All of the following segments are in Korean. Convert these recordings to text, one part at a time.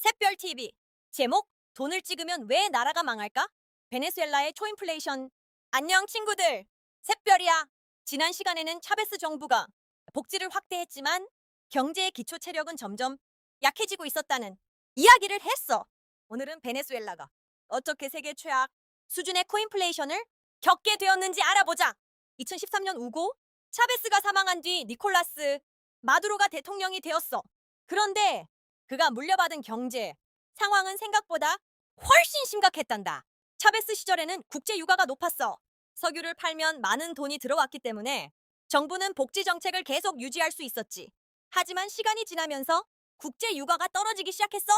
샛별TV. 제목, 돈을 찍으면 왜 나라가 망할까? 베네수엘라의 초인플레이션. 안녕 친구들. 샛별이야. 지난 시간에는 차베스 정부가 복지를 확대했지만 경제의 기초 체력은 점점 약해지고 있었다는 이야기를 했어. 오늘은 베네수엘라가 어떻게 세계 최악 수준의 코인플레이션을 겪게 되었는지 알아보자. 2013년 우고 차베스가 사망한 뒤 니콜라스 마두로가 대통령이 되었어. 그런데 그가 물려받은 경제 상황은 생각보다 훨씬 심각했단다. 차베스 시절에는 국제 유가가 높았어. 석유를 팔면 많은 돈이 들어왔기 때문에 정부는 복지 정책을 계속 유지할 수 있었지. 하지만 시간이 지나면서 국제 유가가 떨어지기 시작했어.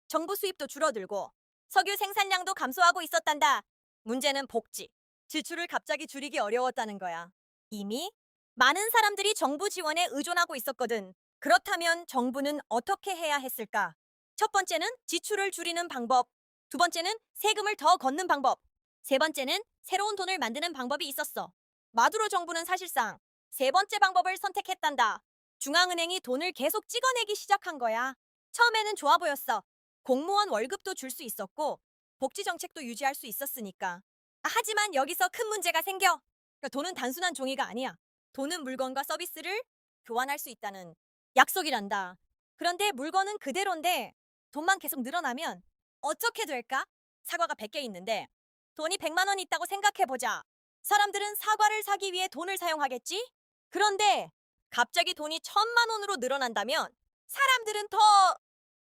정부 수입도 줄어들고 석유 생산량도 감소하고 있었단다. 문제는 복지, 지출을 갑자기 줄이기 어려웠다는 거야. 이미 많은 사람들이 정부 지원에 의존하고 있었거든. 그렇다면 정부는 어떻게 해야 했을까? 첫 번째는 지출을 줄이는 방법. 두 번째는 세금을 더 걷는 방법. 세 번째는 새로운 돈을 만드는 방법이 있었어. 마두로 정부는 사실상 세 번째 방법을 선택했단다. 중앙은행이 돈을 계속 찍어내기 시작한 거야. 처음에는 좋아 보였어. 공무원 월급도 줄 수 있었고 복지 정책도 유지할 수 있었으니까. 하지만 여기서 큰 문제가 생겨. 그러니까 돈은 단순한 종이가 아니야. 돈은 물건과 서비스를 교환할 수 있다는 약속이란다. 그런데 물건은 그대로인데 돈만 계속 늘어나면 어떻게 될까? 사과가 100개 있는데 돈이 100만 원 있다고 생각해보자. 사람들은 사과를 사기 위해 돈을 사용하겠지? 그런데 갑자기 돈이 1,000만 원으로 늘어난다면 사람들은 더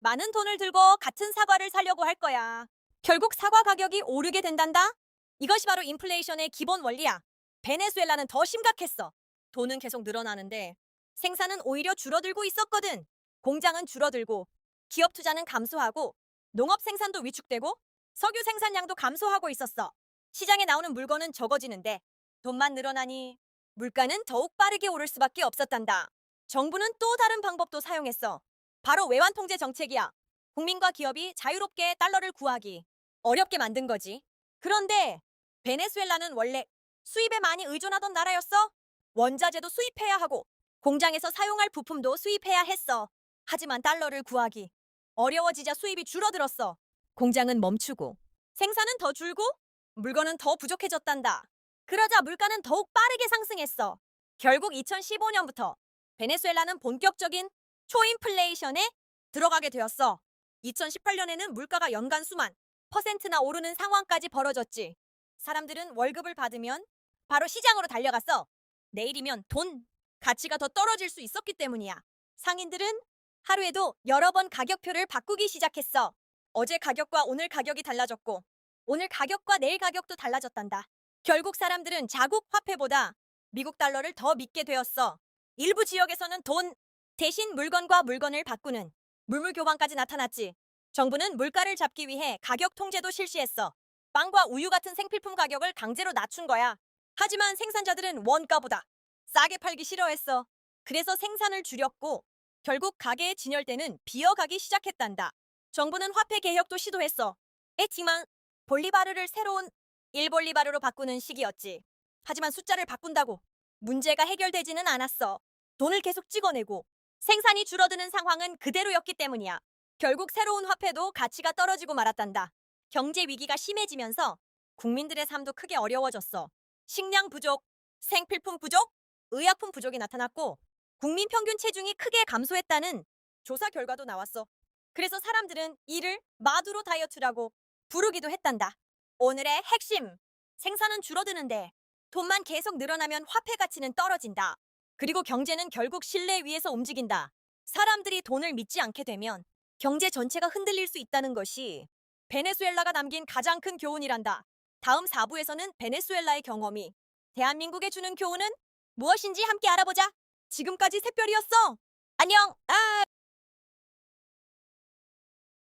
많은 돈을 들고 같은 사과를 사려고 할 거야. 결국 사과 가격이 오르게 된단다? 이것이 바로 인플레이션의 기본 원리야. 베네수엘라는 더 심각했어. 돈은 계속 늘어나는데 생산은 오히려 줄어들고 있었거든. 공장은 줄어들고 기업 투자는 감소하고 농업 생산도 위축되고 석유 생산량도 감소하고 있었어. 시장에 나오는 물건은 적어지는데 돈만 늘어나니 물가는 더욱 빠르게 오를 수밖에 없었단다. 정부는 또 다른 방법도 사용했어. 바로 외환 통제 정책이야. 국민과 기업이 자유롭게 달러를 구하기 어렵게 만든 거지. 그런데 베네수엘라는 원래 수입에 많이 의존하던 나라였어. 원자재도 수입해야 하고 공장에서 사용할 부품도 수입해야 했어. 하지만 달러를 구하기 어려워지자 수입이 줄어들었어. 공장은 멈추고 생산은 더 줄고 물건은 더 부족해졌단다. 그러자 물가는 더욱 빠르게 상승했어. 결국 2015년부터 베네수엘라는 본격적인 초인플레이션에 들어가게 되었어. 2018년에는 물가가 연간 수만 퍼센트나 오르는 상황까지 벌어졌지. 사람들은 월급을 받으면 바로 시장으로 달려갔어. 내일이면 돈 가치가 더 떨어질 수 있었기 때문이야. 상인들은 하루에도 여러 번 가격표를 바꾸기 시작했어. 어제 가격과 오늘 가격이 달라졌고 오늘 가격과 내일 가격도 달라졌단다. 결국 사람들은 자국 화폐보다 미국 달러를 더 믿게 되었어. 일부 지역에서는 돈 대신 물건과 물건을 바꾸는 물물 교환까지 나타났지. 정부는 물가를 잡기 위해 가격 통제도 실시했어. 빵과 우유 같은 생필품 가격을 강제로 낮춘 거야. 하지만 생산자들은 원가보다 싸게 팔기 싫어했어. 그래서 생산을 줄였고 결국 가게의 진열대는 비어가기 시작했단다. 정부는 화폐 개혁도 시도했어. 했지만 볼리바르를 새로운 1볼리바르로 바꾸는 시기였지. 하지만 숫자를 바꾼다고 문제가 해결되지는 않았어. 돈을 계속 찍어내고 생산이 줄어드는 상황은 그대로였기 때문이야. 결국 새로운 화폐도 가치가 떨어지고 말았단다. 경제 위기가 심해지면서 국민들의 삶도 크게 어려워졌어. 식량 부족, 생필품 부족, 의약품 부족이 나타났고 국민 평균 체중이 크게 감소했다는 조사 결과도 나왔어. 그래서 사람들은 이를 마두로 다이어트라고 부르기도 했단다. 오늘의 핵심! 생산은 줄어드는데 돈만 계속 늘어나면 화폐 가치는 떨어진다. 그리고 경제는 결국 신뢰 위에서 움직인다. 사람들이 돈을 믿지 않게 되면 경제 전체가 흔들릴 수 있다는 것이 베네수엘라가 남긴 가장 큰 교훈이란다. 다음 4부에서는 베네수엘라의 경험이 대한민국에 주는 교훈은 무엇인지 함께 알아보자. 지금까지 샛별이었어. 안녕.